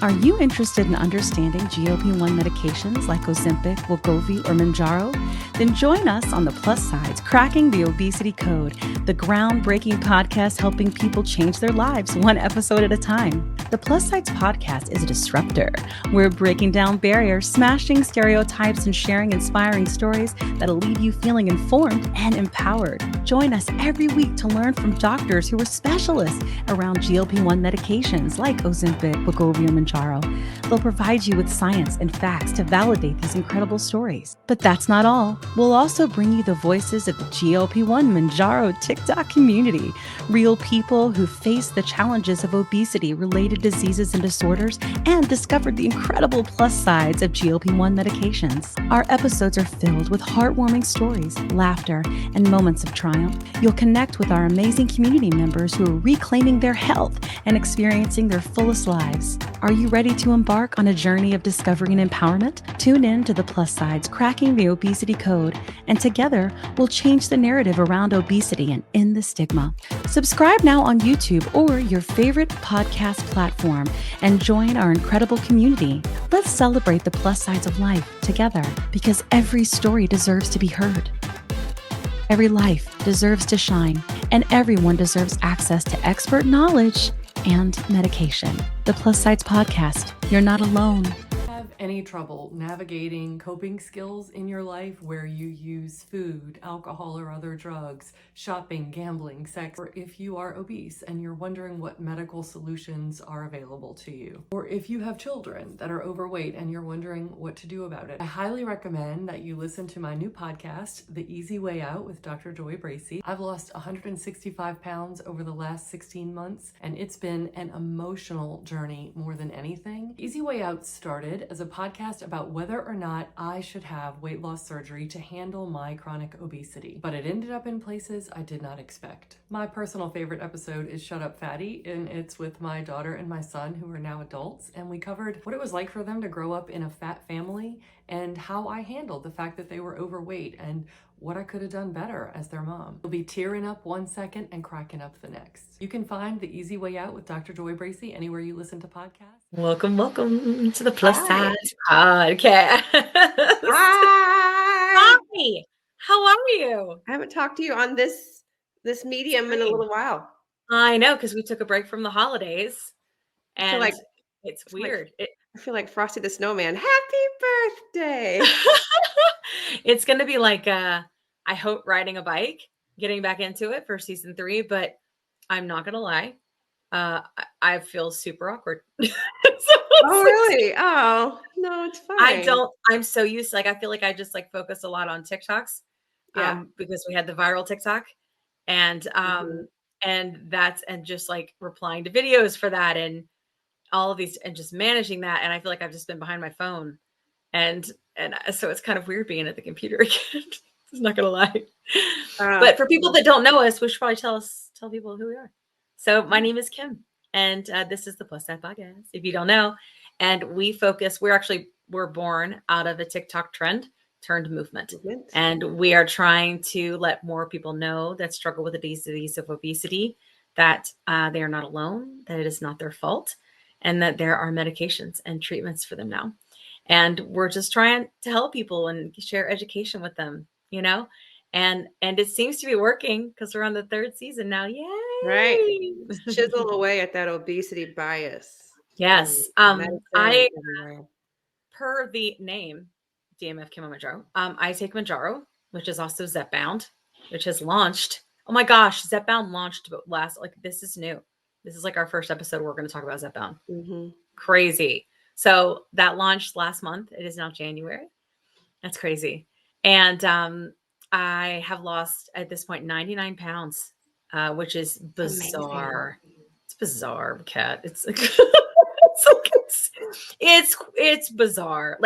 Are you interested in understanding GLP-1 medications like Ozempic, Wegovy, or Mounjaro? Then join us on The Plus Sides, Cracking the Obesity Code, the groundbreaking podcast helping people change their lives one episode at a time. The Plus Sides podcast is a disruptor. We're breaking down barriers, smashing stereotypes, and sharing inspiring stories that'll leave you feeling informed and empowered. Join us every week to learn from doctors who are specialists around GLP-1 medications like Ozempic, Wegovy, or Mounjaro. They'll provide you with science and facts to validate these incredible stories. But that's not all. We'll also bring you the voices of the GLP-1 Mounjaro TikTok community, real people who face the challenges of obesity-related diseases and disorders and discovered the incredible plus sides of GLP-1 medications. Our episodes are filled with heartwarming stories, laughter, and moments of triumph. You'll connect with our amazing community members who are reclaiming their health and experiencing their fullest lives. Are you ready to embark on a journey of discovery and empowerment? Tune in to The Plus Sides, Cracking the Obesity Code, and together we'll change the narrative around obesity and end the stigma. Subscribe now on YouTube or your favorite podcast platform and join our incredible community. Let's celebrate the plus sides of life together because every story deserves to be heard. Every life deserves to shine, and everyone deserves access to expert knowledge and medication. The Plus Sides Podcast. You're not alone. Any trouble navigating coping skills in your life where you use food, alcohol, or other drugs, shopping, gambling, sex, or if you are obese and you're wondering what medical solutions are available to you, or if you have children that are overweight and you're wondering what to do about it, I highly recommend that you listen to my new podcast, The Easy Way Out with Dr. Joy Bracey. I've lost 165 pounds over the last 16 months, and it's been an emotional journey more than anything. Easy Way Out started as a podcast about whether or not I should have weight loss surgery to handle my chronic obesity, but it ended up in places I did not expect. My personal favorite episode is Shut Up Fatty, and it's with my daughter and my son who are now adults, and we covered what it was like for them to grow up in a fat family and how I handled the fact that they were overweight and what I could have done better as their mom. You'll be tearing up one second and cracking up the next. You can find The Easy Way Out with Dr. Joy Bracey anywhere you listen to podcasts. Welcome to the Plus Size Podcast. Hi. Hi. How are you? I haven't talked to you on this medium in a little while. I know, because we took a break from the holidays, and it's weird. I feel like Frosty the Snowman. Happy birthday! It's going to be like, I hope, riding a bike, getting back into it for season 3, but I'm not going to lie. I feel super awkward. Oh, really? Oh, no, it's fine. I'm so used to, I feel like I just focus a lot on TikToks. Because we had the viral TikTok and, and just replying to videos for that and all of these and just managing that. And I feel like I've just been behind my phone and so it's kind of weird being at the computer again. I'm not going to lie. But for people that don't know us, we should probably tell people who we are. So my name is Kim, and this is the Plus Size Podcast, if you don't know. And we're born out of a TikTok trend turned movement. And we are trying to let more people know that struggle with the disease of obesity, that they are not alone, that it is not their fault, and that there are medications and treatments for them now. And we're just trying to help people and share education with them, and it seems to be working because we're on the 3rd season now. Yay! Right. Chisel away at that obesity bias. Yes. Per the name DMF Kim Mounjaro, I take Mounjaro, which is also Zepbound, which has launched. Oh my gosh, Zepbound launched this is new. This is our first episode. We're going to talk about Zepbound. Mm-hmm. Crazy. So that launched last month. It is now January. That's crazy. And I have lost at this point 99 pounds, which is bizarre. Amazing. It's bizarre, Kat. It's it's bizarre.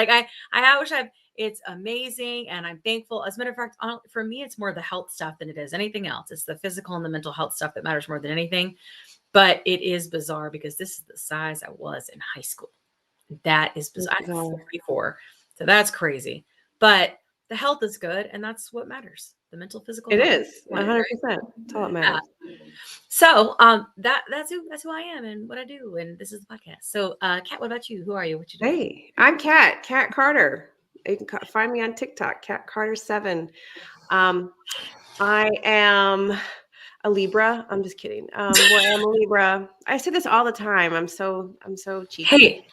It's amazing, and I'm thankful. As a matter of fact, for me, it's more the health stuff than it is anything else. It's the physical and the mental health stuff that matters more than anything. But it is bizarre because this is the size I was in high school. That is bizarre. I'm 44, so that's crazy. But the health is good, and that's what matters. the mental, physical It health. is 100%. That's all that matters. So that's who I am and what I do, and this is the podcast. So Kat, what about you? Who are you? What you do? Hey, I'm Kat Carter. You can find me on TikTok, Kat Carter 7. I am a Libra. I'm just kidding. I'm a Libra. I say this all the time. I'm so cheeky. Hey,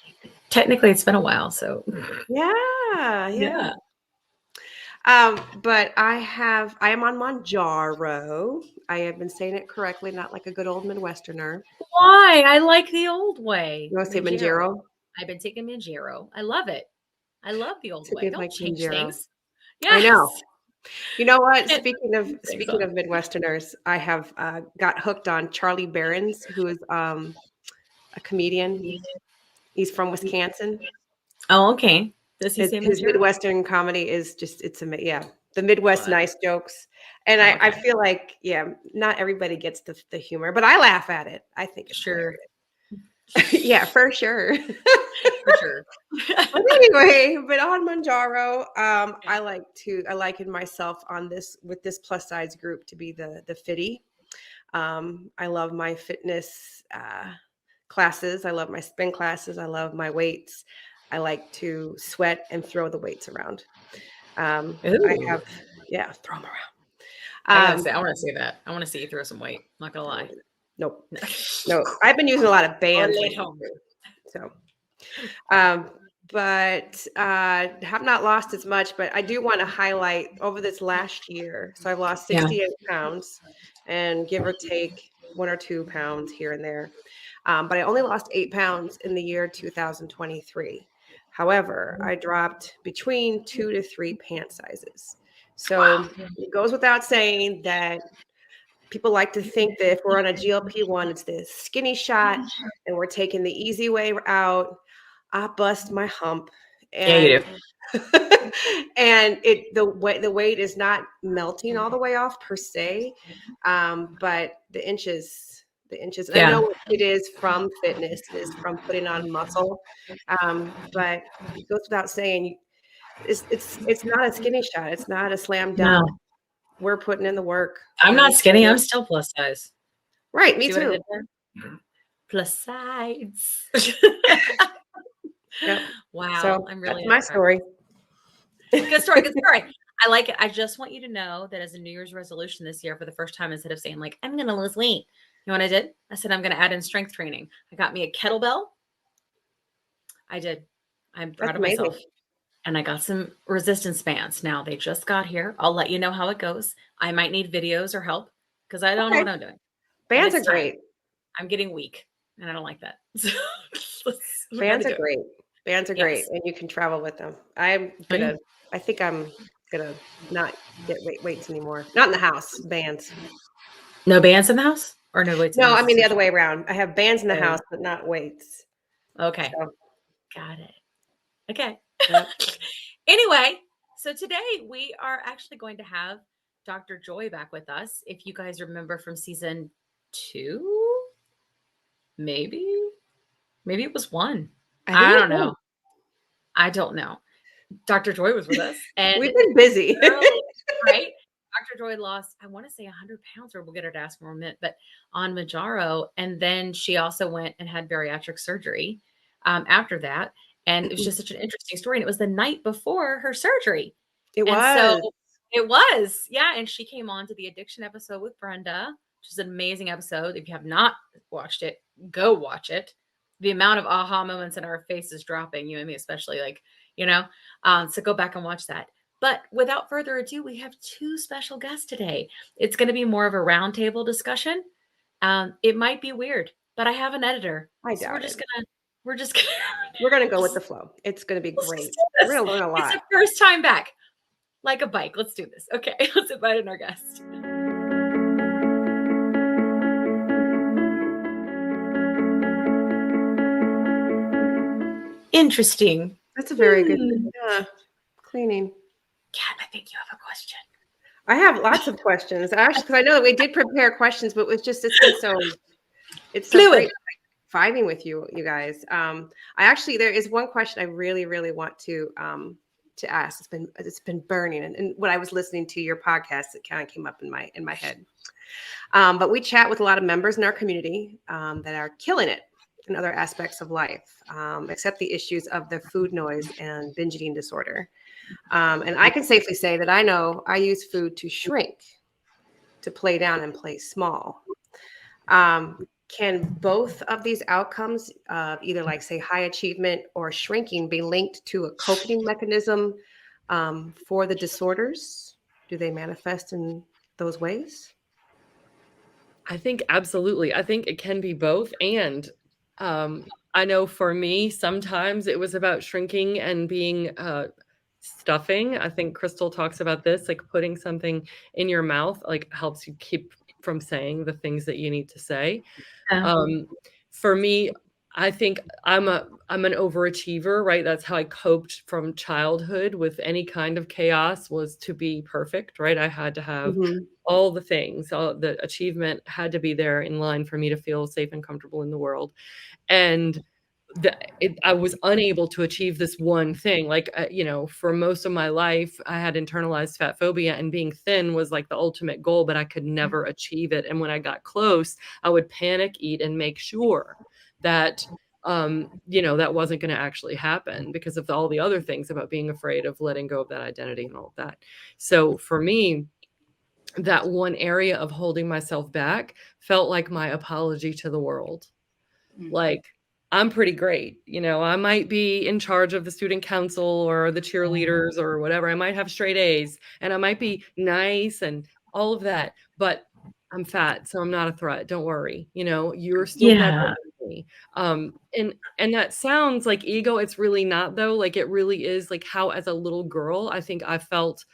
technically it's been a while, so Yeah. But I am on Mounjaro. I have been saying it correctly, not like a good old Midwesterner. Why? I like the old way. You want to say Mounjaro? I've been taking Mounjaro. I love it. I love the old way. Don't like change Mounjaro. things. Yes. I know. You know what? And- Speaking of Midwesterners, I have got hooked on Charlie Berens, who is a comedian. He's from Wisconsin. Oh, okay. Does he His say Mounjaro? Midwestern comedy is just, it's amazing. Yeah. The Midwest nice jokes. And I feel like, not everybody gets the humor, but I laugh at it. I think it's sure. Yeah, for sure. For sure. But anyway, but on Mounjaro, I liken myself with this plus size group to be the fitty. I love my fitness classes. I love my spin classes. I love my weights. I like to sweat and throw the weights around. I have, throw them around. I want to see that. I want to see you throw some weight. Not gonna lie. Nope. No, I've been using a lot of bands. So, but have not lost as much, but I do want to highlight over this last year. So I've lost 68 pounds and give or take 1 or 2 pounds here and there. But I only lost 8 pounds in the year 2023. However, I dropped between 2 to 3 pant sizes. So it goes without saying that people like to think that if we're on a GLP-1, it's this skinny shot and we're taking the easy way out. I bust my hump. And, you do. And the weight is not melting all the way off per se, but the inches. I know what it is from fitness. It is from putting on muscle, but it goes without saying, it's not a skinny shot. It's not a slam dunk. No. We're putting in the work. I'm not skinny. I'm still plus size. Right. Me too. Plus size. Yep. Wow. So I'm really that's my story. Good story. Good story. I like it. I just want you to know that as a New Year's resolution this year, for the first time, instead of saying like, I'm going to lose weight, you know what I did? I said, I'm going to add in strength training. I got me a kettlebell. I did. I'm proud of myself. And I got some resistance bands. Now they just got here. I'll let you know how it goes. I might need videos or help because I don't know what I'm doing. Bands are great. I'm getting weak and I don't like that. Bands are great. Bands are great. And you can travel with them. I think I'm gonna not get weights anymore. Not in the house. Bands. No bands in the house? Or no weights in the house? No, I mean the other way around. I have bands in the house, but not weights. Okay. So. Got it. Okay. Yep. Anyway, so today we are actually going to have Dr. Joy back with us. If you guys remember from season 2, maybe it was 1. I don't know. I don't know. Dr. Joy was with us, and we've been busy, right? Dr. Joy lost, I want to say 100 pounds, or we'll get her to ask for a minute, but on Mounjaro, and then she also went and had bariatric surgery after that. And it was just such an interesting story. And it was the night before her surgery. It was. Yeah. And she came on to the addiction episode with Brenda, which is an amazing episode. If you have not watched it, go watch it. The amount of aha moments in our faces dropping, you and me, especially, so go back and watch that. But without further ado, we have 2 special guests today. It's going to be more of a roundtable discussion. It might be weird, but I have an editor. We're going to go with the flow. It's going to be great. We're going to learn a lot. It's the first time back. Like a bike. Let's do this. Okay. Let's invite in our guest. Interesting. That's a very good cleaning. Kat, I think you have a question. I have lots of questions. Actually, because I know that we did prepare questions, but it's so fluid. Vibing with you guys. There is one question I really, really want to to ask. It's been burning. And when I was listening to your podcast, it kind of came up in my head. But we chat with a lot of members in our community that are killing it in other aspects of life, except the issues of the food noise and binge eating disorder. And I can safely say that I know I use food to shrink, to play down and play small. Can both of these outcomes, either like say high achievement or shrinking, be linked to a coping mechanism for the disorders? Do they manifest in those ways? I think absolutely. I think it can be both. And I know for me, sometimes it was about shrinking and being stuffing. I think Krystal talks about this, like putting something in your mouth, like helps you keep from saying the things that you need to say. For me, I think I'm an overachiever, right? That's how I coped from childhood with any kind of chaos, was to be perfect, right? I had to have all the things, all the achievement had to be there in line for me to feel safe and comfortable in the world. And I was unable to achieve this one thing. Like, for most of my life, I had internalized fat phobia, and being thin was like the ultimate goal, but I could never achieve it. And when I got close, I would panic eat and make sure that, that wasn't going to actually happen because of all the other things about being afraid of letting go of that identity and all of that. So for me, that one area of holding myself back felt like my apology to the world. Like, I'm pretty great. I might be in charge of the student council or the cheerleaders or whatever. I might have straight A's and I might be nice and all of that, but I'm fat, so I'm not a threat. Don't worry. You're still better than me. And that sounds like ego. It's really not, though. Like, it really is like how, as a little girl, I think I felt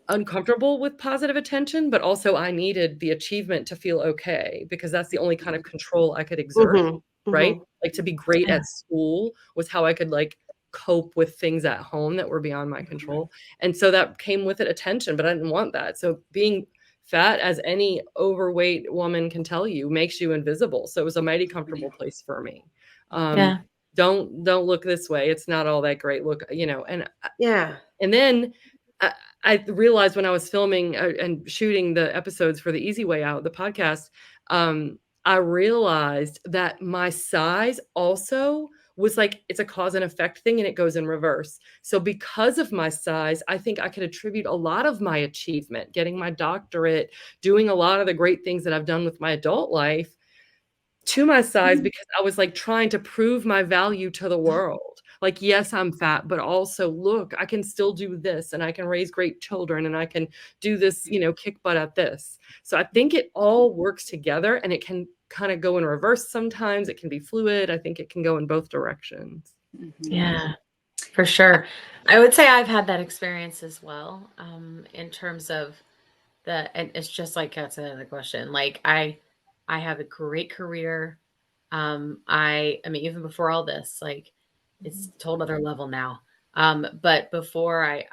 uncomfortable with positive attention, but also I needed the achievement to feel okay, because that's the only kind of control I could exert. Right? Like, to be great at school was how I could like cope with things at home that were beyond my control. And so that came with it attention, but I didn't want that. So being fat, as any overweight woman can tell you, makes you invisible. So it was a mighty comfortable place for me. Don't look this way. It's not all that great. Look, and then I realized when I was filming and shooting the episodes for the Easy Way Out, the podcast, I realized that my size also was like, it's a cause and effect thing, and it goes in reverse. So because of my size, I think I could attribute a lot of my achievement, getting my doctorate, doing a lot of the great things that I've done with my adult life, to my size, because I was like trying to prove my value to the world. Like, yes, I'm fat, but also look, I can still do this, and I can raise great children, and I can do this, kick butt at this. So I think it all works together, and it can kind of go in reverse sometimes. It can be fluid. I think it can go in both directions. Yeah, for sure. I would say I've had that experience as well, in terms of and it's just like Kat said in the question. Like, I have a great career. I mean, even before all this, like, it's a whole other level now. But before I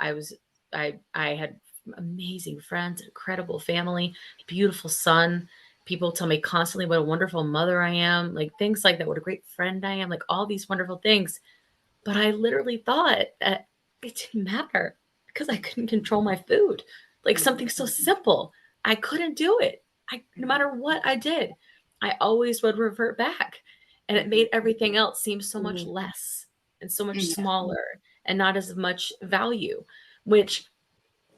had amazing friends, incredible family, beautiful son. People tell me constantly what a wonderful mother I am, like things like that, what a great friend I am, like all these wonderful things. But I literally thought that it didn't matter because I couldn't control my food. Like, something so simple, I couldn't do it. No matter what I did, I always would revert back. And it made everything else seem so much less and so much smaller and not as much value, which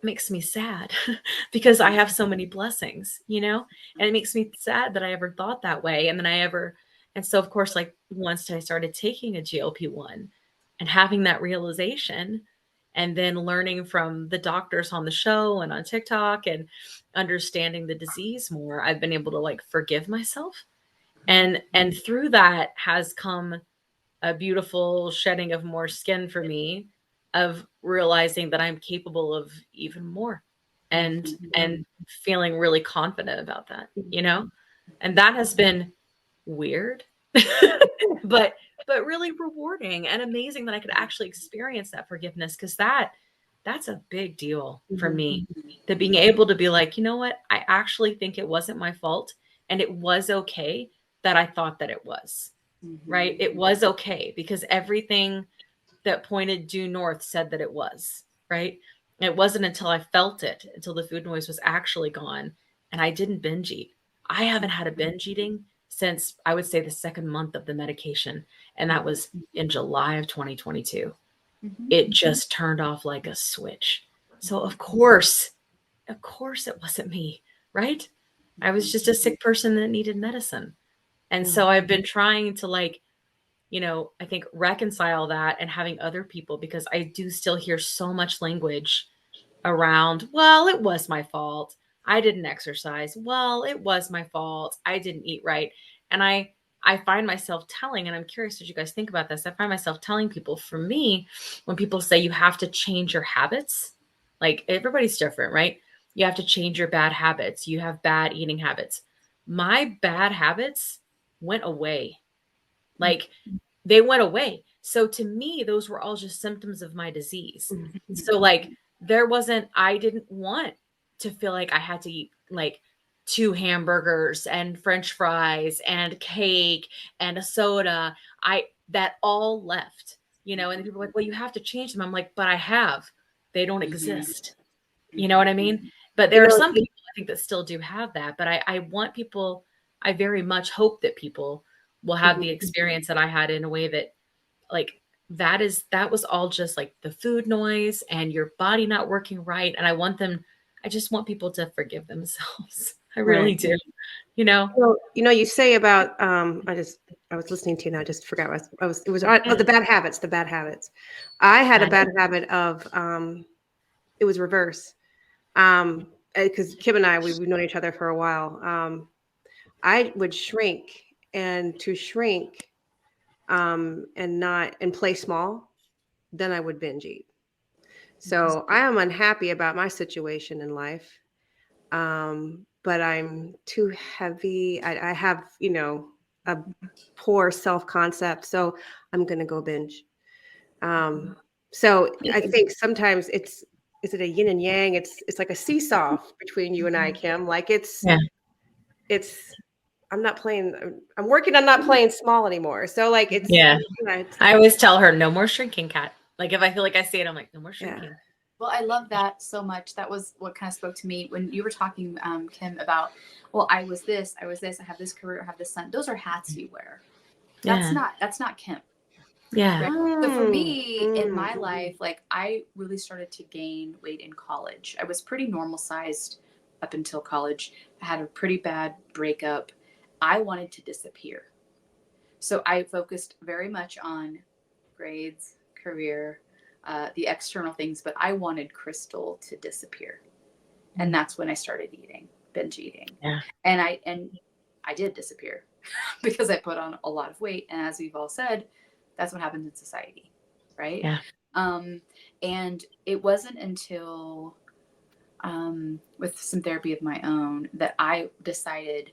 makes me sad because I have so many blessings, and it makes me sad that I ever thought that way. And so of course, like, once I started taking a GLP-1 and having that realization, and then learning from the doctors on the show and on TikTok and understanding the disease more, I've been able to like forgive myself. And through that has come a beautiful shedding of more skin for me, of realizing that I'm capable of even more, and feeling really confident about that, and that has been weird, but really rewarding and amazing that I could actually experience that forgiveness, because that's a big deal for me, to being able to be like, you know what, I actually think it wasn't my fault, and it was okay that I thought that it was. Right. It was okay, because everything that pointed due north said that it was, right? It wasn't until I felt it, until the food noise was actually gone, and I didn't binge eat. I haven't had a binge eating since, I would say, the second month of the medication, and that was in July of 2022. It just turned off like a switch. So of course it wasn't me, right? I was just a sick person that needed medicine. And so I've been trying to, like, you know, I think reconcile that and having other people, because I do still hear so much language around, well, it was my fault. I didn't exercise. Well, it was my fault. I didn't eat right. And I find myself telling, and I'm curious what you guys think about this. I find myself telling people, for me, when people say you have to change your habits, like, everybody's different, right? You have to change your bad habits. You have bad eating habits. My bad habits went away. Like, they went away. So to me, those were all just symptoms of my disease. So, like, I didn't want to feel like I had to eat like 2 hamburgers and French fries and cake and a soda. That all left, you know, and people are like, well, you have to change them. I'm like, but I have. They don't exist. You know what I mean? But there are some people, I think, that still do have that. But I want people, I very much hope that people will have the experience that I had, in a way that, like, that was all just like the food noise and your body not working right. And I just want people to forgive themselves. I really do. You know? Well, you know, you say about, I was listening to you and I just forgot what it was the bad habits. I had a bad habit of, it was reverse. Because Kim and I, we've known each other for a while. I would shrink, and to shrink, and play small, then I would binge eat. So I am unhappy about my situation in life. But I'm too heavy. I have, you know, a poor self-concept. So I'm going to go binge. So I think sometimes is it a yin and yang? It's like a seesaw between you and I, Kim. Like it's, I'm not playing. I'm working on not playing small anymore. So like it's, yeah. You know, I always tell her, no more shrinking, Kat. Like, if I feel like I see it, I'm like, no more shrinking. Yeah. Well, I love that so much. That was what kind of spoke to me when you were talking, Kim, about, well, I was this, I have this career, I have this son. Those are hats you wear. That's not Kim. Yeah. Right? So for me, in my life, like, I really started to gain weight in college. I was pretty normal sized up until college. I had a pretty bad breakup. I wanted to disappear. So I focused very much on grades, career, the external things, but I wanted Krystal to disappear. And that's when I started binge eating. Yeah. And I did disappear because I put on a lot of weight. And as we've all said, that's what happens in society. Right. Yeah. And it wasn't until, with some therapy of my own, that I decided,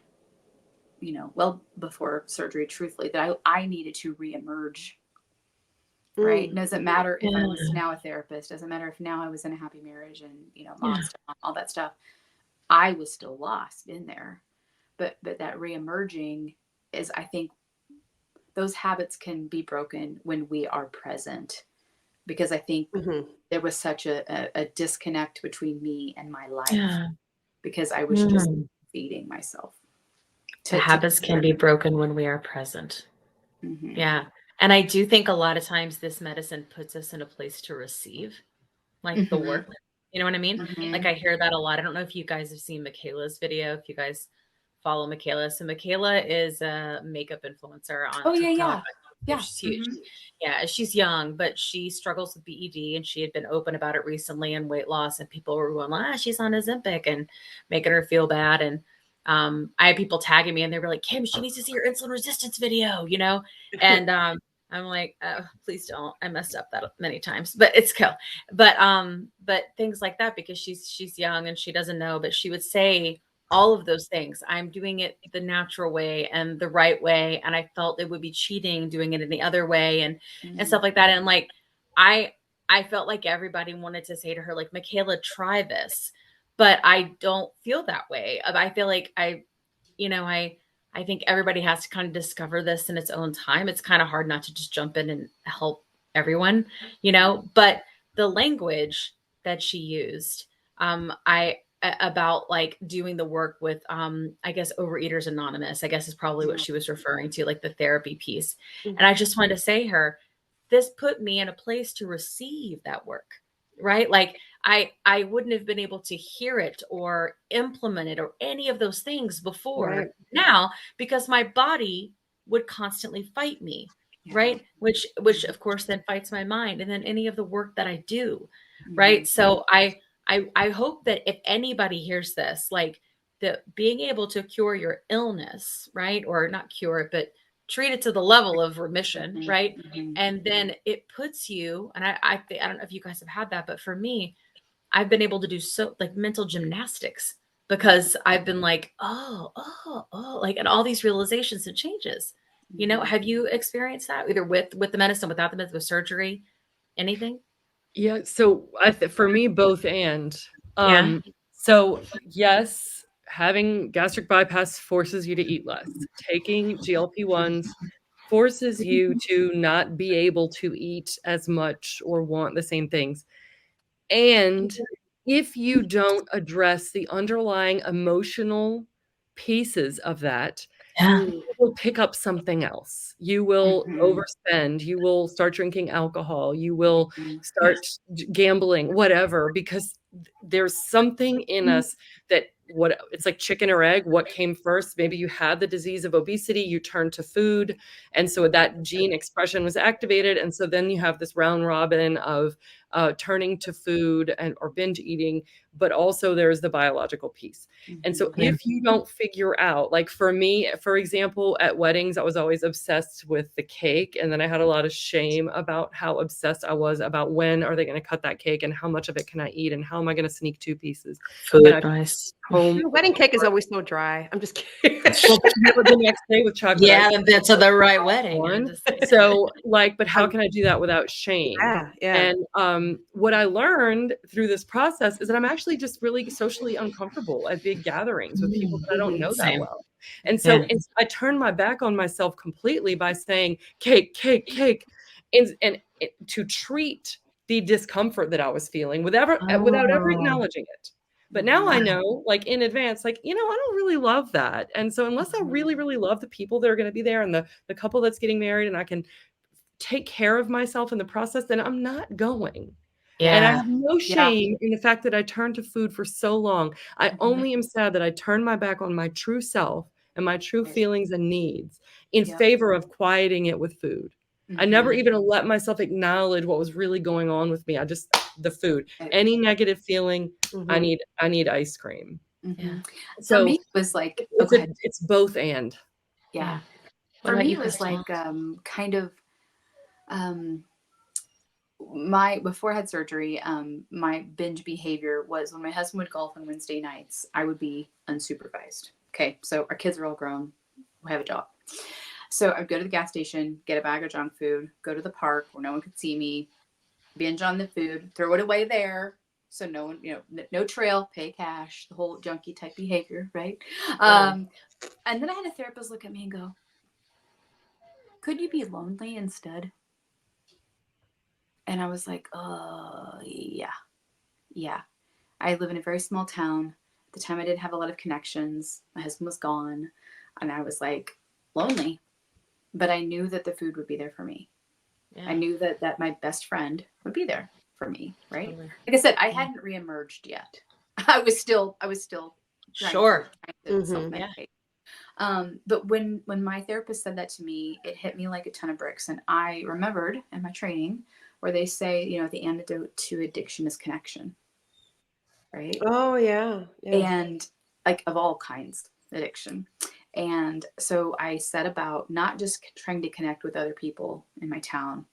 you know, well before surgery, truthfully, that I needed to reemerge. Right. Doesn't matter if I was now a therapist, doesn't matter if now I was in a happy marriage and, you know, mom stuff, all that stuff. I was still lost in there. But that reemerging is, I think, those habits can be broken when we are present, because I think there was such a disconnect between me and my life, because I was just feeding myself. The habits can be broken when we are present. Yeah. And I do think a lot of times this medicine puts us in a place to receive, like, the work. You know what I mean? Like, I hear that a lot. I don't know if you guys have seen Michaela's video, if you guys follow Michaela. So Michaela is a makeup influencer on TikTok. Yeah. She's huge. Yeah. She's young, but she struggles with BED, and she had been open about it recently, and weight loss, and people were going, she's on Ozempic, and making her feel bad. And I had people tagging me, and they were like, Kim, she needs to see your insulin resistance video, you know? And I'm like, oh, please don't. I messed up that many times, but it's cool. But things like that, because she's young and she doesn't know, but she would say all of those things. I'm doing it the natural way and the right way. And I felt it would be cheating doing it in the other way, and stuff like that. And like, I felt like everybody wanted to say to her, like, Michaela, try this, but I don't feel that way. I feel like I think everybody has to kind of discover this in its own time. It's kind of hard not to just jump in and help everyone, but the language that she used, about like doing the work with, I guess Overeaters Anonymous, I guess is probably what she was referring to, like the therapy piece. Mhm. And I just wanted to say to her, this put me in a place to receive that work, right? Like I wouldn't have been able to hear it or implement it or any of those things before Right. now, because my body would constantly fight me, right? Which of course then fights my mind, and then any of the work that I do, right? So I hope that if anybody hears this, like the being able to cure your illness, right? Or not cure it, but treat it to the level of remission, right? And then it puts you, and I don't know if you guys have had that, but for me, I've been able to do so like mental gymnastics, because I've been like, oh, like, and all these realizations and changes. Have you experienced that either with the medicine, without the medicine, with surgery, anything? Yeah, so for me, both and. Yeah. So yes, having gastric bypass forces you to eat less. Taking GLP-1s forces you to not be able to eat as much or want the same things. And if you don't address the underlying emotional pieces of that, Yeah. Mm. you will pick up something else. You will overspend. You will start drinking alcohol. You will start gambling, whatever, because there's something in us that it's like chicken or egg. What came first? Maybe you had the disease of obesity, you turned to food. And so that gene expression was activated. And so then you have this round robin of turning to food or binge eating, but also there's the biological piece. And so if you don't figure out, like for me, for example, at weddings, I was always obsessed with the cake. And then I had a lot of shame about how obsessed I was about when are they going to cut that cake and how much of it can I eat and how am I going to sneak 2 pieces. Food And I advice. home Your wedding cake is always so dry. I'm just kidding. well, the next day with chocolate Yeah, ice that's the right wedding. on. So like, but how can I do that without shame? Yeah. And what I learned through this process is that I'm actually just really socially uncomfortable at big gatherings with people that I don't know that Same. well. And so I turned my back on myself completely by saying cake, cake, cake, and to treat the discomfort that I was feeling without ever acknowledging it. But now I know, like in advance, like, I don't really love that. And so unless I really, really love the people that are going to be there and the couple that's getting married, and I can take care of myself in the process, then I'm not going. And I have no shame in the fact that I turned to food for so long. I only am sad that I turned my back on my true self and my true feelings and needs in favor of quieting it with food. I never even let myself acknowledge what was really going on with me. The food, any negative feeling, I need ice cream. For me, So it was like, it's both and. Yeah. What For about me, you, it was Krystal? like kind of before I had surgery, my binge behavior was when my husband would golf on Wednesday nights, I would be unsupervised. Okay, so our kids are all grown, we have a job. So I'd go to the gas station, get a bag of junk food, go to the park where no one could see me, binge on the food, throw it away there. So no one, no trail, pay cash, the whole junkie type behavior, right? And then I had a therapist look at me and go, could you be lonely instead? And I was like, yeah. I live in a very small town. At the time I didn't have a lot of connections. My husband was gone. And I was like, lonely. But I knew that the food would be there for me. I knew that my best friend would be there for me, right? Totally. Like I said, I hadn't reemerged yet. I was still trying to self-medicate. But when my therapist said that to me, it hit me like a ton of bricks. And I remembered in my training where they say, the antidote to addiction is connection. Right? Oh, yeah. And like of all kinds addiction. And so I set about not just trying to connect with other people in my town,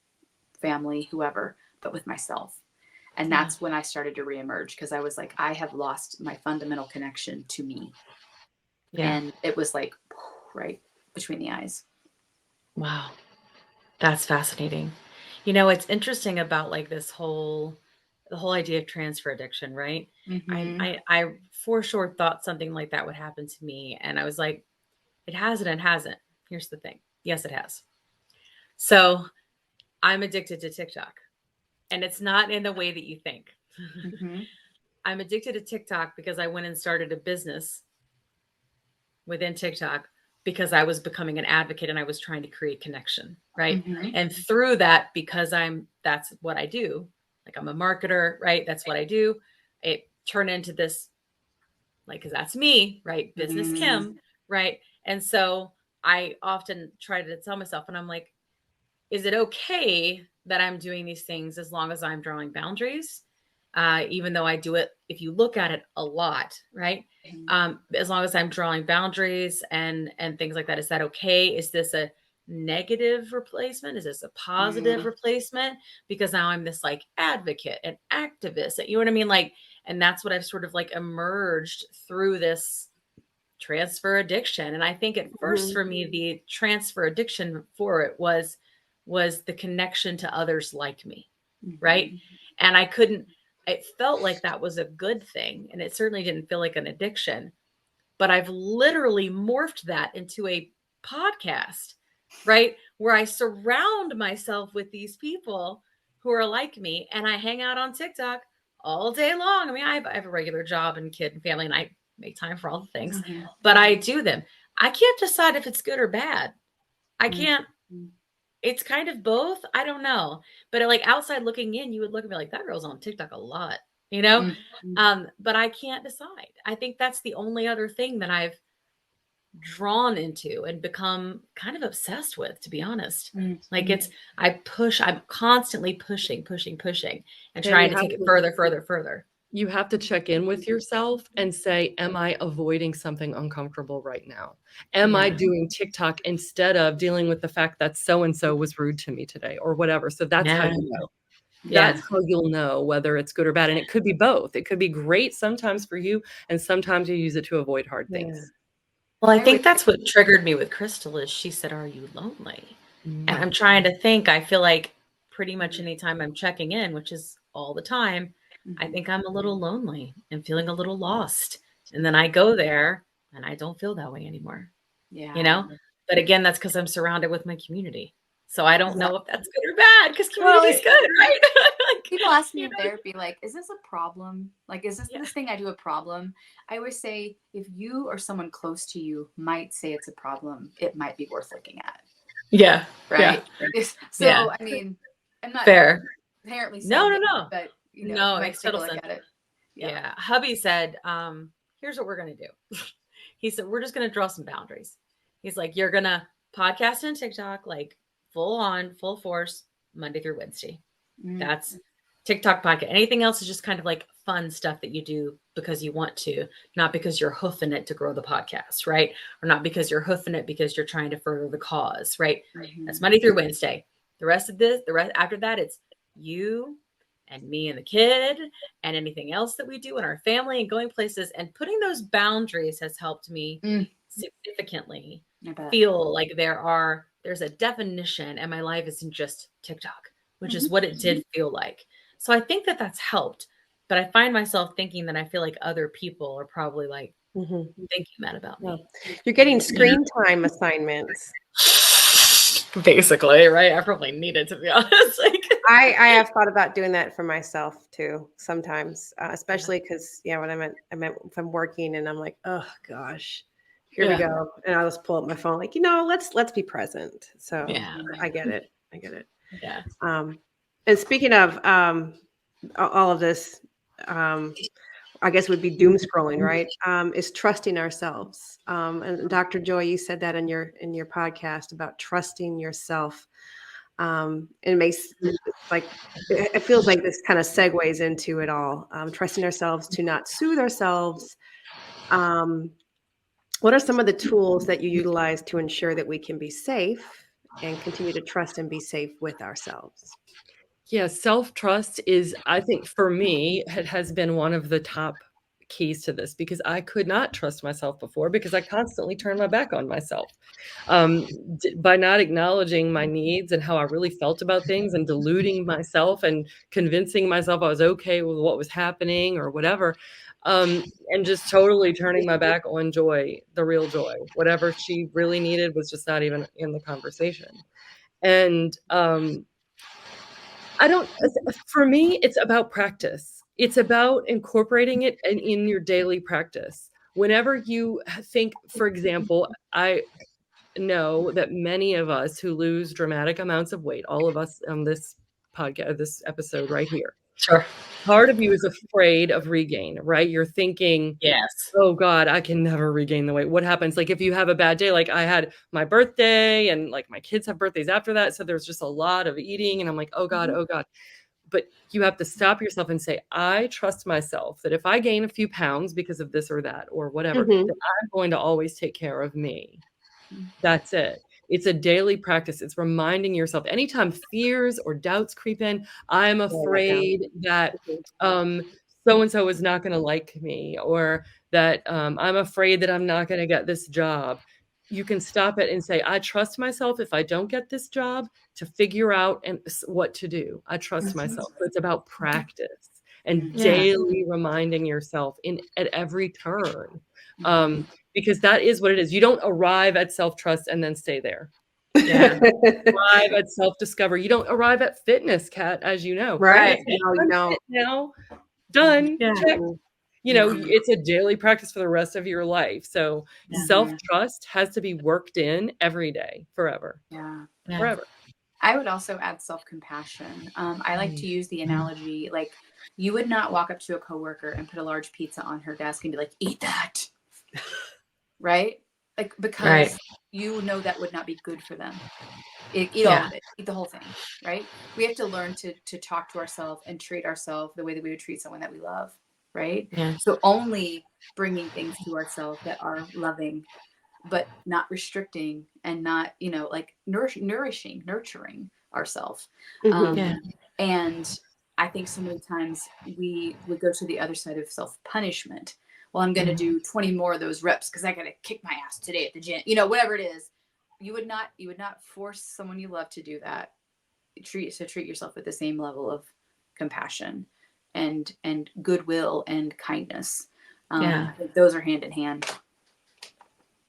family, whoever, but with myself. And that's when I started to reemerge, because I was like, I have lost my fundamental connection to me. And it was like right between the eyes. Wow. That's fascinating. It's interesting about like the whole idea of transfer addiction, right? I for sure thought something like that would happen to me. And I was like, it hasn't and hasn't. Here's the thing. Yes, it has. So I'm addicted to TikTok, and it's not in the way that you think. Mm-hmm. I'm addicted to TikTok because I went and started a business within TikTok because I was becoming an advocate and I was trying to create connection, right? Mm-hmm. And through that, because that's what I do. Like, I'm a marketer, right? That's what I do. It turned into this, like, cause that's me, right? Business Kim, right? And so I often try to tell myself, and I'm like, is it okay that I'm doing these things as long as I'm drawing boundaries? Even though I do it, if you look at it a lot, right? As long as I'm drawing boundaries and things like that, is that okay? Is this a negative replacement? Is this a positive replacement? Because now I'm this like advocate and activist, you know what I mean? Like, and that's what I've sort of like emerged through this transfer addiction. And I think at first for me, the transfer addiction for it was the connection to others like me, right? And it felt like that was a good thing. And it certainly didn't feel like an addiction. But I've literally morphed that into a podcast, right? Where I surround myself with these people who are like me, and I hang out on TikTok all day long. I mean, I have a regular job and kid and family, and I make time for all the things, but I do them. I can't decide if it's good or bad. I can't. It's kind of both. I don't know. But like, outside looking in, you would look at me like, that girl's on TikTok a lot, you know? But I can't decide. I think that's the only other thing that I've drawn into and become kind of obsessed with, to be honest. Like, I'm constantly pushing and trying to take it further. You have to check in with yourself and say, am I avoiding something uncomfortable right now? Am I doing TikTok instead of dealing with the fact that so-and-so was rude to me today or whatever? So that's how you know. That's how you'll know whether it's good or bad. And it could be both. It could be great sometimes for you, and sometimes you use it to avoid hard things. Well, I think that's what triggered me with Krystal is she said, are you lonely? And I'm trying to think, I feel like pretty much anytime I'm checking in, which is all the time, I think I'm a little lonely and feeling a little lost. And then I go there and I don't feel that way anymore. Yeah. You know, but again, that's because I'm surrounded with my community. So I don't know if that's good or bad, because community is good, right? Like, people ask me in therapy, like, is this a problem? Like, is this thing I do a problem? I always say, if you or someone close to you might say it's a problem, it might be worth looking at. Yeah. Right. Yeah. So, I mean, I'm not fair. Inherently saying No. but you know, no, might makes take a total look sense. at it. Yeah. Hubby said, here's what we're going to do. He said, we're just going to draw some boundaries. He's like, you're going to podcast and TikTok, like full on, full force, Monday through Wednesday. That's TikTok, podcast. Anything else is just kind of like fun stuff that you do because you want to, not because you're hoofing it to grow the podcast, right? Or not because you're hoofing it because you're trying to further the cause, right? That's Monday through Wednesday. The rest after that, it's you and me and the kid and anything else that we do in our family and going places, and putting those boundaries has helped me significantly feel like there's a definition, and my life isn't just TikTok, which is what it did feel like. So I think that that's helped, but I find myself thinking that I feel like other people are probably like thinking that about me. You're getting screen time assignments. Basically, right? I probably need it, to be honest. Like, I have thought about doing that for myself too sometimes, especially because when if I'm working and I'm like, oh gosh, here we go, and I'll just pull up my phone like, let's be present. So I get it. Yeah. And speaking of all of this, I guess would be doom scrolling, right? Is trusting ourselves. And Dr. Joy, you said that in your podcast about trusting yourself. It makes it feels like this kind of segues into it all. Trusting ourselves to not soothe ourselves. What are some of the tools that you utilize to ensure that we can be safe and continue to trust and be safe with ourselves? Yeah, self-trust is, I think for me, it has been one of the top keys to this, because I could not trust myself before because I constantly turned my back on myself. By not acknowledging my needs and how I really felt about things, and deluding myself and convincing myself I was okay with what was happening or whatever. And just totally turning my back on joy, the real joy. Whatever she really needed was just not even in the conversation. And for me, it's about practice. It's about incorporating it in your daily practice. Whenever you think, for example, I know that many of us who lose dramatic amounts of weight, all of us on this podcast, this episode right here, Sure. part of you is afraid of regain, right? You're thinking, Yes. oh God, I can never regain the weight. What happens? Like if you have a bad day, like I had my birthday and like my kids have birthdays after that. So there's just a lot of eating and I'm like, oh God, oh God. But you have to stop yourself and say, I trust myself that if I gain a few pounds because of this or that or whatever, that I'm going to always take care of me. That's it. It's a daily practice. It's reminding yourself anytime fears or doubts creep in, I'm afraid that so-and-so is not going to like me, or that I'm afraid that I'm not going to get this job. You can stop it and say, I trust myself if I don't get this job to figure out what to do. I trust myself. So it's about practice and daily reminding yourself at every turn. Because that is what it is. You don't arrive at self-trust and then stay there. Yeah. Arrive at self-discovery. You don't arrive at fitness, Kat, as you know. Right. No, you don't. now, done. Yeah. Check. You know, it's a daily practice for the rest of your life. So self-trust has to be worked in every day, forever. Forever. I would also add self-compassion. I like to use the analogy, like you would not walk up to a coworker and put a large pizza on her desk and be like, eat that. Right? Like, because you know that would not be good for them. Eat all of it. Eat the whole thing. Right? We have to learn to talk to ourselves and treat ourselves the way that we would treat someone that we love. Right? Yeah. So only bringing things to ourselves that are loving, but not restricting and not, like nurturing ourselves. And I think so many times we would go to the other side of self-punishment. Well, I'm going to do 20 more of those reps because I got to kick my ass today at the gym, whatever it is. You would not force someone you love to do that. Treat yourself with the same level of compassion and goodwill and kindness. I think those are hand in hand.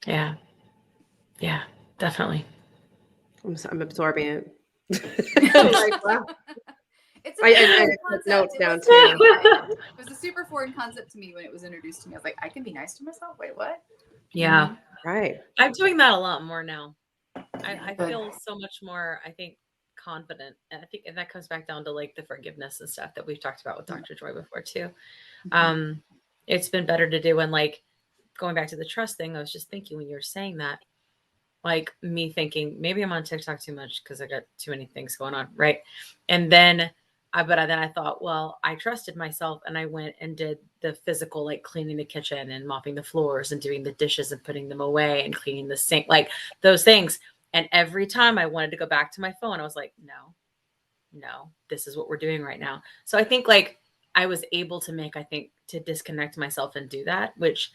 Yeah. Yeah, definitely. I'm absorbing it. Like, wow. It's I took notes down too. It was a super foreign concept to me when it was introduced to me. I was like, I can be nice to myself. Wait, what? Yeah. Right. I'm doing that a lot more now. I feel so much more, I think, confident. And I think that comes back down to like the forgiveness and stuff that we've talked about with Dr. Joy before too. It's been better to do. And like going back to the trust thing, I was just thinking when you were saying that, like me thinking maybe I'm on TikTok too much because I got too many things going on. Right. And then I thought, well, I trusted myself and I went and did the physical, like cleaning the kitchen and mopping the floors and doing the dishes and putting them away and cleaning the sink, like those things. And every time I wanted to go back to my phone, I was like, no, this is what we're doing right now. So I think like I was able to disconnect myself and do that, which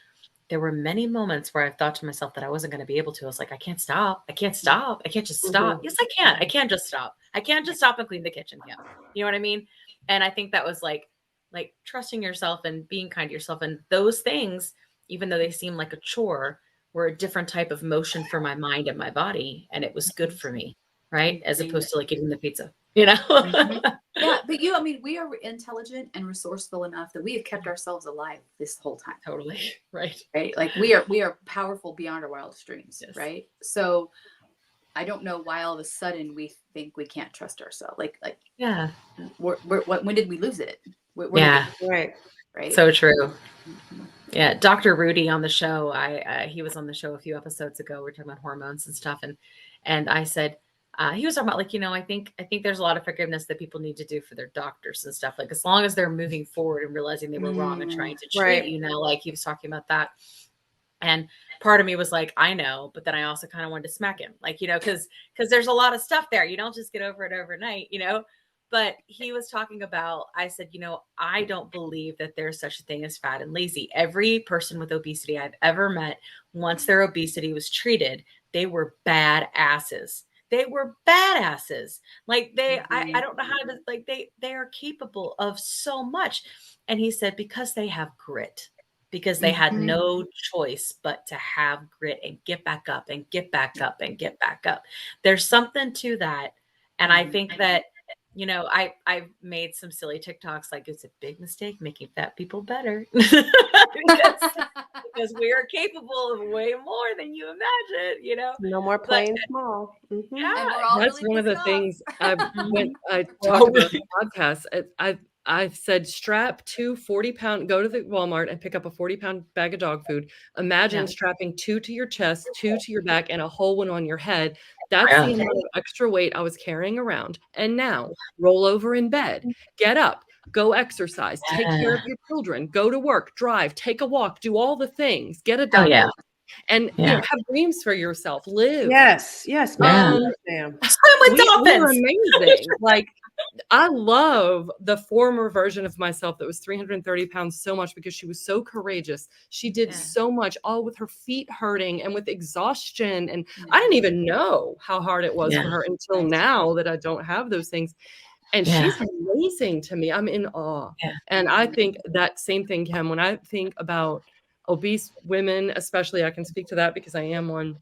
there were many moments where I thought to myself that I wasn't going to be able to. I was like, I can't stop. I can't stop. I can't just stop. Yes, I can. I can't just stop. I can't just stop and clean the kitchen. Yeah. You know what I mean? And I think that was like trusting yourself and being kind to yourself. And those things, even though they seem like a chore, were a different type of motion for my mind and my body. And it was good for me. Right. As opposed to like eating the pizza, Yeah. But we are intelligent and resourceful enough that we have kept ourselves alive this whole time. Totally. Right. Like we are powerful beyond our wildest dreams. Yes. Right. So I don't know why all of a sudden we think we can't trust ourselves. When did we lose it? Right. So true. Yeah. Dr. Rudy on the show, he was on the show a few episodes ago. We're talking about hormones and stuff. And I said, he was talking about like, I think there's a lot of forgiveness that people need to do for their doctors and stuff. Like as long as they're moving forward and realizing they were wrong and trying to treat you now, like he was talking about that. And part of me was like, I know, but then I also kind of wanted to smack him, like, because there's a lot of stuff there. You don't just get over it overnight, But he was talking about, I said, I don't believe that there's such a thing as fat and lazy. Every person with obesity I've ever met, once their obesity was treated, they were badasses. They were badasses. Like I don't know how to, like, they are capable of so much. And he said, because they have grit, because they had no choice but to have grit and get back up and get back up and get back up. There's something to that. And I think that you know, I've made some silly TikToks like it's a big mistake making fat people better because we are capable of way more than you imagine, you know. No more But playing small. And yeah, we're all That's really one of the pissed off. things I We're talked all about in the podcast. I've said strap 2 40-pound, go to the Walmart and pick up a 40-pound bag of dog food. Imagine Yeah. strapping 2 to your chest, 2 to your back, and a whole one on your head. That's Yeah. the amount of extra weight I was carrying around. And now roll over in bed, get up, go exercise, take care of your children, go to work, drive, take a walk, do all the things, get a Oh yeah. diaper, and you know, have dreams for yourself, live. Yes, Ma'am. Swim with We're dolphins. amazing. Like, I love the former version of myself that was 330 pounds so much because she was so courageous. She did so much, all with her feet hurting and with exhaustion. And I didn't even know how hard it was for her until now that I don't have those things. And she's amazing to me. I'm in awe. And I think that same thing, Kim, when I think about obese women, especially, I can speak to that because I am one.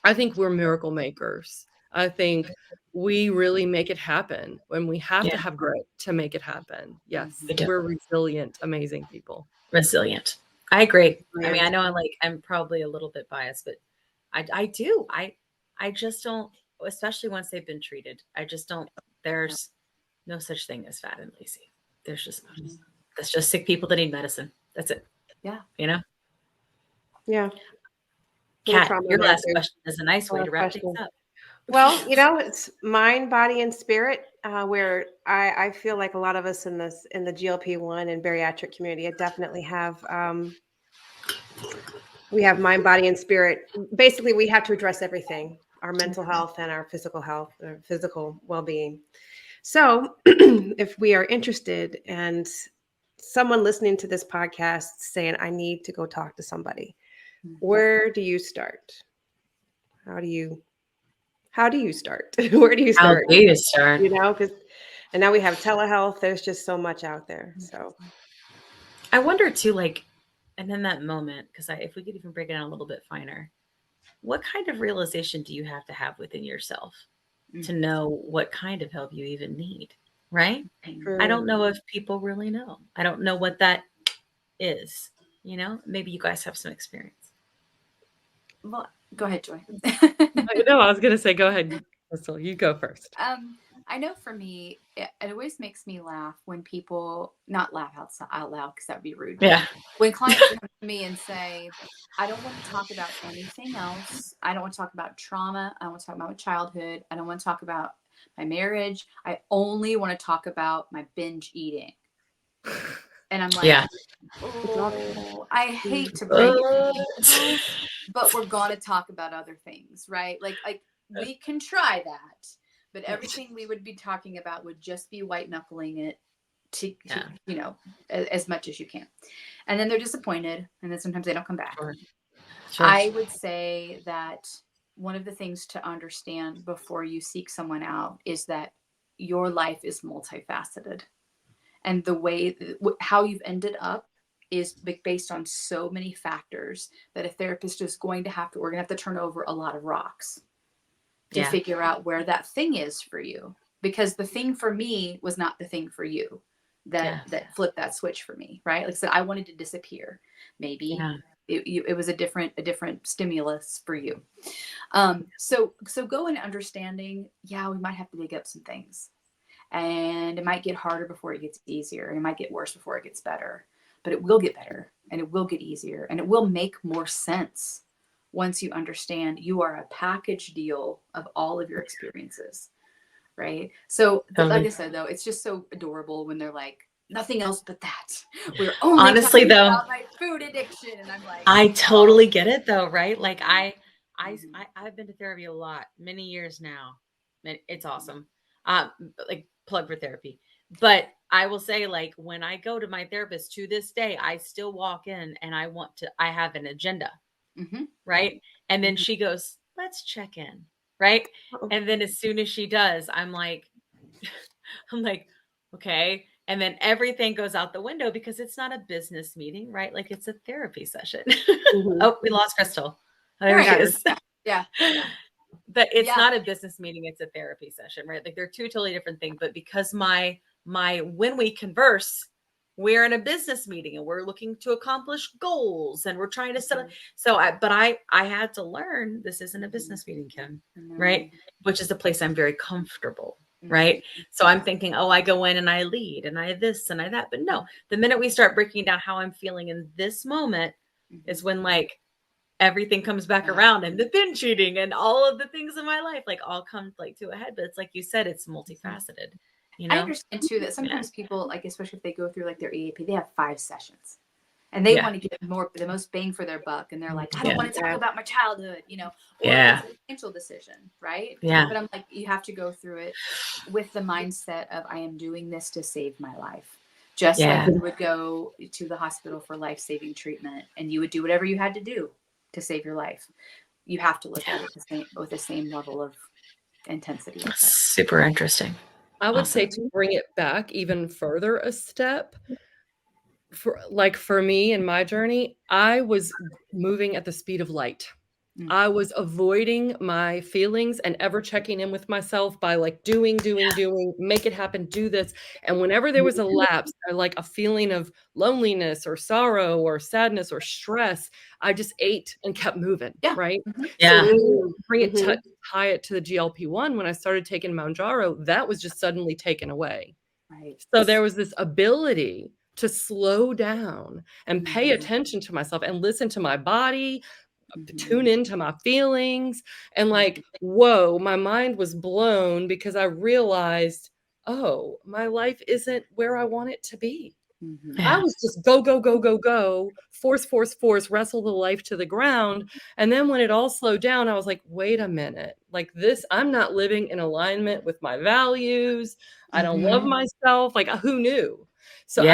I think we're miracle makers. I think we really make it happen when we have to have grit to make it happen. Yes, we're resilient, amazing people. Resilient. I agree. I mean, I know I'm probably a little bit biased, but I do. I just don't, especially once they've been treated. I just don't, there's no such thing as fat and lazy. There's just not. That's just sick people that need medicine. That's it. Yeah. You know? Yeah. Kat, your last question is a nice way to wrap things up. Well, you know, it's mind, body, and spirit, where I feel like a lot of us in the GLP-1 and bariatric community definitely have we have mind, body, and spirit. Basically, we have to address everything: our mental health and our physical health, or physical well-being. So, if we are interested, and someone listening to this podcast saying, "I need to go talk to somebody," where do you start? How do you start? Where do you start? How do you start? You know, and now we have telehealth. There's just so much out there. So I wonder too, like, and in that moment, because if we could even break it down a little bit finer, what kind of realization do you have to have within yourself to know what kind of help you even need? Right? I don't know if people really know. I don't know what that is. You know, maybe you guys have some experience. Well, go ahead, Joy. No, I was going to say, go ahead, Krystal. You go first. I know for me, it always makes me laugh when people, not laugh out loud because that would be rude. Yeah. When clients come to me and say, I don't want to talk about anything else. I don't want to talk about trauma. I don't want to talk about my childhood. I don't want to talk about my marriage. I only want to talk about my binge eating. And I'm like, oh, I hate to break it to you, but we're going to talk about other things, right? Like we can try that, but everything we would be talking about would just be white knuckling it to you know, as much as you can. And then they're disappointed, and then sometimes they don't come back. Sure. I would say that one of the things to understand before you seek someone out is that your life is multifaceted. And the way, how you've ended up is based on so many factors that a therapist is going to have to, we're going to have to turn over a lot of rocks to figure out where that thing is for you. Because the thing for me was not the thing for you that flipped that switch for me, right? Like I said, I wanted to disappear. Maybe it was a different stimulus for you. So go in understanding, we might have to dig up some things. And it might get harder before it gets easier. And it might get worse before it gets better. But it will get better. And it will get easier. And it will make more sense once you understand you are a package deal of all of your experiences. Right? So, like I said, though, it's just so adorable when they're like, nothing else but that. We're only honestly, talking though, about my food addiction. And I'm like, I totally get it, though, right? Like, I've been to therapy a lot, many years now. It's awesome. Like, plug for therapy. But I will say, like, when I go to my therapist to this day, I still walk in and I have an agenda, right? And then she goes, let's check in, right? And then as soon as she does, I'm like, okay. And then everything goes out the window because it's not a business meeting, right? Like, it's a therapy session. Oh, we lost Krystal. Oh, there she is. Yeah. that it's Yeah. not a business meeting, it's a therapy session, right? Like they're two totally different things. But because my when we converse, we're in a business meeting and we're looking to accomplish goals and we're trying to set up. So I had to learn this isn't a business meeting, Kim, right? Which is a place I'm very comfortable, right? So I'm thinking, oh, I go in and I lead and I this and I that. But no, the minute we start breaking down how I'm feeling in this moment is when like everything comes back around, and the binge eating and all of the things in my life like all come like to a head. But it's like you said, it's multifaceted. You know? I understand too that sometimes people, like, especially if they go through like their EAP, they have 5 sessions and they want to get the most bang for their buck. And they're like, I don't want to talk about my childhood, you know, or it's a financial decision, right? Yeah. But I'm like, you have to go through it with the mindset of, I am doing this to save my life. Just like you would go to the hospital for life-saving treatment and you would do whatever you had to do to save your life. You have to look at it with the same level of intensity. Super interesting. I would say to bring it back even further a step, for me in my journey, I was moving at the speed of light. I was avoiding my feelings and ever checking in with myself by like doing, make it happen, do this. And whenever there was a lapse, or like a feeling of loneliness or sorrow or sadness or stress, I just ate and kept moving. Right. Yeah. So bring it to tie it to the GLP-1. When I started taking Mounjaro, that was just suddenly taken away. Right. So there was this ability to slow down and pay attention to myself and listen to my body, tune into my feelings, and like, whoa, my mind was blown because I realized, oh, my life isn't where I want it to be. I was just go, force, wrestle the life to the ground. And then when it all slowed down, I was like, wait a minute, like this, I'm not living in alignment with my values. I don't love myself. Like, who knew? So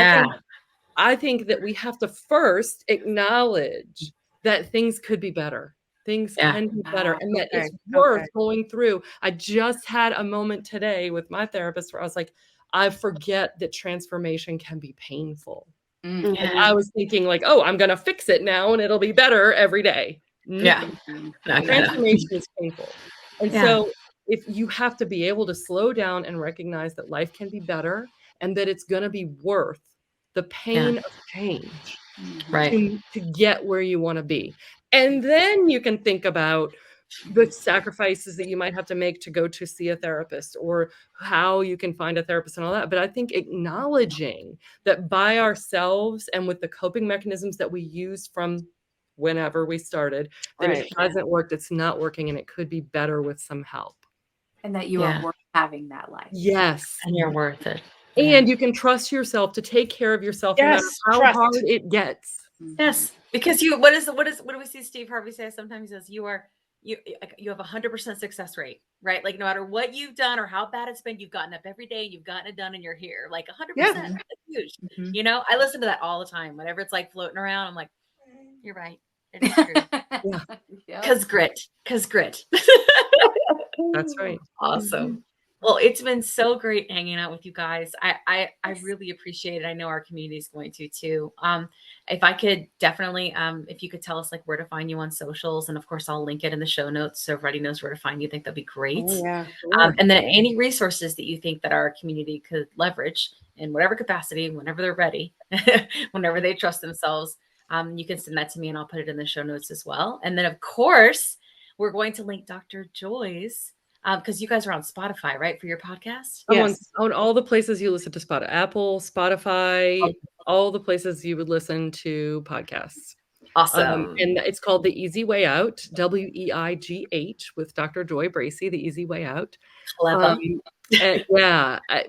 I think that we have to first acknowledge that things could be better. Things can be better, and that it's worth going through. I just had a moment today with my therapist where I was like, I forget that transformation can be painful. I was thinking like, oh, I'm going to fix it now and it'll be better every day. Transformation is painful. And so if you have to be able to slow down and recognize that life can be better and that it's going to be worth the pain of change to get where you want to be. And then you can think about the sacrifices that you might have to make to go to see a therapist or how you can find a therapist and all that. But I think acknowledging that by ourselves and with the coping mechanisms that we use from whenever we started, that it hasn't worked, it's not working, and it could be better with some help. And that you are worth having that life. Yes. And you're worth it. And you can trust yourself to take care of yourself no matter how hard it gets. Yes. Because what do we see Steve Harvey say? Sometimes he says you have 100% success rate, right? Like no matter what you've done or how bad it's been, you've gotten up every day, you've gotten it done, and you're here. Like 100%. That's huge. You know, I listen to that all the time. Whenever it's like floating around, I'm like, you're right. It is true. Because grit. That's right. Awesome. Well, it's been so great hanging out with you guys. I really appreciate it. I know our community is going to too. If I could definitely, if you could tell us like where to find you on socials, and of course I'll link it in the show notes so everybody knows where to find you. I think that'd be great. And then any resources that you think that our community could leverage in whatever capacity, whenever they're ready, whenever they trust themselves, you can send that to me and I'll put it in the show notes as well. And then of course, we're going to link Dr. Joy's because you guys are on Spotify, right, for your podcast? On all the places you listen to Spotify, Apple, Spotify, all the places you would listen to podcasts. Awesome. And it's called The Easy Way Out, WEIGH, with Dr. Joy Bracey, The Easy Way Out.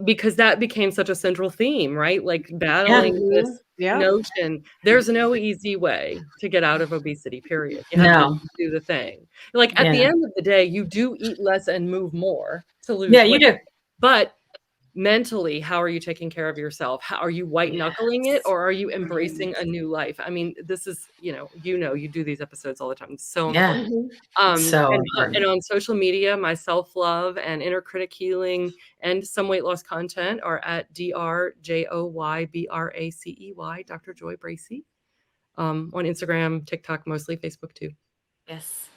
Because that became such a central theme, right? Like battling this notion. There's no easy way to get out of obesity, period. You have to do the thing. Like at the end of the day, you do eat less and move more to lose weight. You do. But mentally, how are you taking care of yourself? How are you white knuckling it, or are you embracing a new life? I mean, this is, you do these episodes all the time. It's so important. And on social media, my self-love and inner critic healing and some weight loss content are at DrJoyBracey, Dr. Joy Bracey. On Instagram, TikTok, mostly Facebook too. Yes.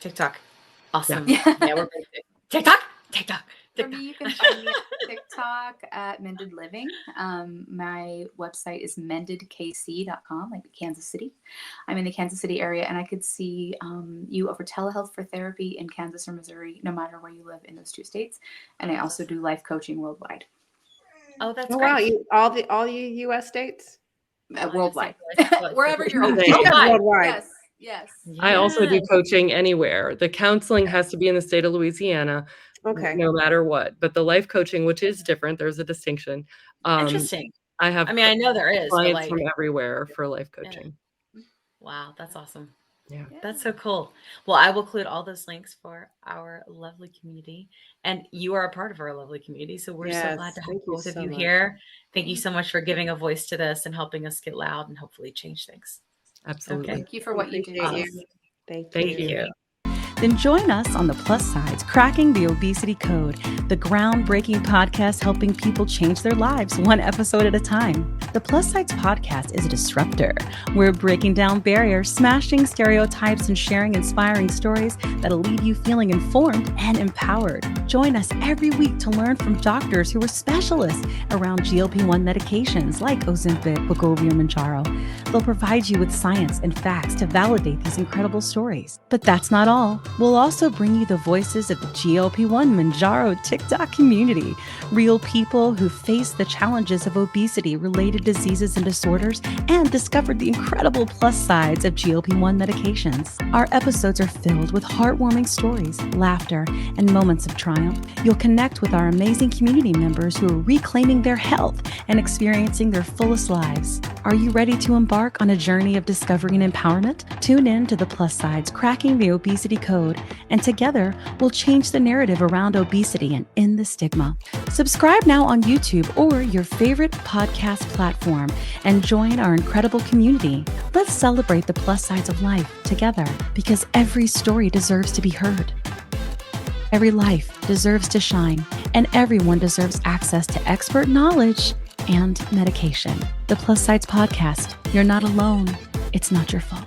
TikTok. Awesome. Yeah. Yeah, we're big. TikTok. For me, you can find me on TikTok at Mended Living. My website is mendedkc.com, like Kansas City. I'm in the Kansas City area, and I could see you over telehealth for therapy in Kansas or Missouri, no matter where you live in those 2 states. And I also do life coaching worldwide. Oh, that's Oh, great. wow. All you U.S. states? Worldwide. Well, Wherever you're at. Worldwide. Worldwide. Yes. I also do Yes. coaching anywhere. The counseling has to be in the state of Louisiana, Okay. no matter what. But the life coaching, which is different, there's a distinction. Interesting. I have I mean, I know there is, but clients like, from everywhere for life coaching. wow, that's awesome. Yeah. That's so cool. Well, I will include all those links for our lovely community. And you are a part of our lovely community. So we're so Yes, glad to have thank you both of so you much. here. Thank you so much for giving a voice to this and helping us get loud and hopefully change things. Absolutely. Okay. Thank you for what you do. Appreciate Awesome. you. Thank Thank you. you. Then join us on the Plus Sides, Cracking the Obesity Code, the groundbreaking podcast helping people change their lives one episode at a time. The Plus Sides podcast is a disruptor. We're breaking down barriers, smashing stereotypes, and sharing inspiring stories that'll leave you feeling informed and empowered. Join us every week to learn from doctors who are specialists around GLP-1 medications like Ozempic, Wegovy, or Mounjaro. They'll provide you with science and facts to validate these incredible stories. But that's not all. We'll also bring you the voices of the GLP-1 Mounjaro TikTok community, real people who face the challenges of obesity-related diseases and disorders and discovered the incredible plus sides of GLP-1 medications. Our episodes are filled with heartwarming stories, laughter, and moments of triumph. You'll connect with our amazing community members who are reclaiming their health and experiencing their fullest lives. Are you ready to embark on a journey of discovery and empowerment? Tune in to the Plus Sides, Cracking the Obesity Code, and together we'll change the narrative around obesity and end the stigma. Subscribe now on YouTube or your favorite podcast platform and join our incredible community. Let's celebrate the plus sides of life together, because every story deserves to be heard. Every life deserves to shine, and everyone deserves access to expert knowledge and medication. The Plus Sides Podcast. You're not alone. It's not your fault.